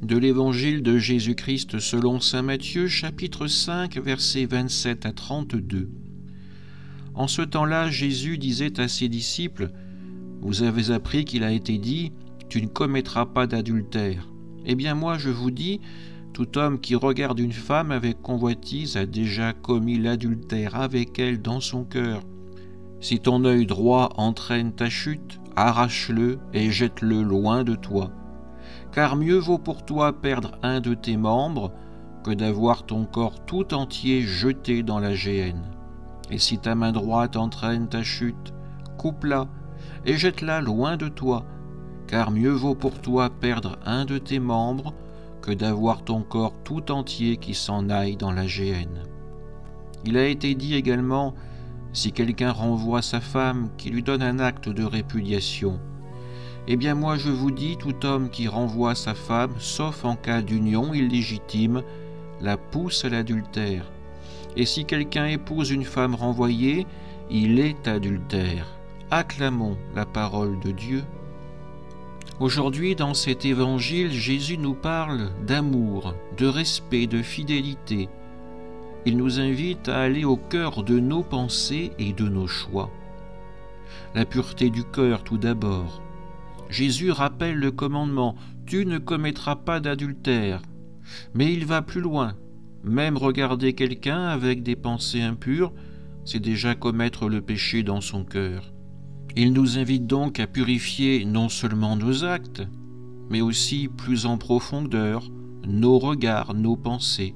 De l'Évangile de Jésus-Christ selon saint Matthieu, chapitre 5, versets 27 à 32. En ce temps-là, Jésus disait à ses disciples : « Vous avez appris qu'il a été dit : Tu ne commettras pas d'adultère. Eh bien moi je vous dis, tout homme qui regarde une femme avec convoitise a déjà commis l'adultère avec elle dans son cœur. Si ton œil droit entraîne ta chute, arrache-le et jette-le loin de toi. Car mieux vaut pour toi perdre un de tes membres que d'avoir ton corps tout entier jeté dans la géhenne. Et si ta main droite entraîne ta chute, coupe-la et jette-la loin de toi, car mieux vaut pour toi perdre un de tes membres que d'avoir ton corps tout entier qui s'en aille dans la géhenne. Il a été dit également, si quelqu'un renvoie sa femme, qui lui donne un acte de répudiation. Eh bien moi je vous dis, tout homme qui renvoie sa femme, sauf en cas d'union illégitime, la pousse à l'adultère. Et si quelqu'un épouse une femme renvoyée, il est adultère. Acclamons la parole de Dieu. Aujourd'hui, dans cet évangile, Jésus nous parle d'amour, de respect, de fidélité. Il nous invite à aller au cœur de nos pensées et de nos choix. La pureté du cœur tout d'abord. Jésus rappelle le commandement « Tu ne commettras pas d'adultère ». Mais il va plus loin. Même regarder quelqu'un avec des pensées impures, c'est déjà commettre le péché dans son cœur. Il nous invite donc à purifier non seulement nos actes, mais aussi plus en profondeur nos regards, nos pensées.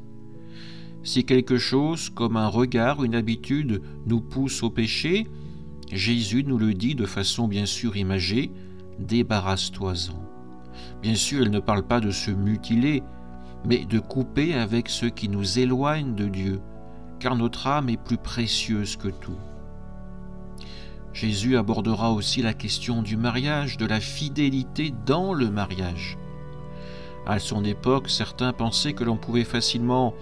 Si quelque chose, comme un regard, une habitude, nous pousse au péché, Jésus nous le dit de façon bien sûr imagée, débarrasse-toi-en. Bien sûr, il ne parle pas de se mutiler, mais de couper avec ce qui nous éloigne de Dieu, car notre âme est plus précieuse que tout. Jésus abordera aussi la question du mariage, de la fidélité dans le mariage. À son époque, certains pensaient que l'on pouvait facilement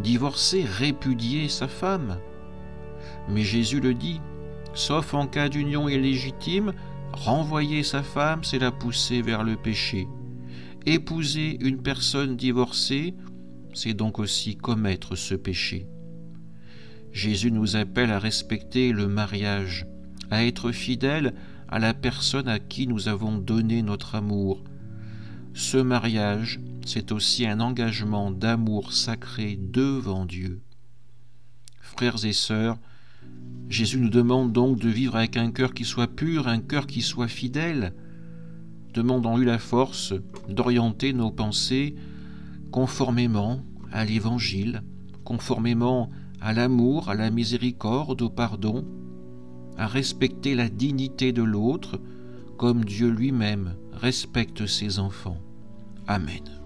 divorcer, répudier sa femme. Mais Jésus le dit, sauf en cas d'union illégitime, renvoyer sa femme, c'est la pousser vers le péché. Épouser une personne divorcée, c'est donc aussi commettre ce péché. Jésus nous appelle à respecter le mariage, à être fidèles à la personne à qui nous avons donné notre amour. Ce mariage, c'est aussi un engagement d'amour sacré devant Dieu. Frères et sœurs, Jésus nous demande donc de vivre avec un cœur qui soit pur, un cœur qui soit fidèle. Demandons-lui la force d'orienter nos pensées conformément à l'Évangile, conformément à l'amour, à la miséricorde, au pardon, à respecter la dignité de l'autre, comme Dieu lui-même respecte ses enfants. Amen.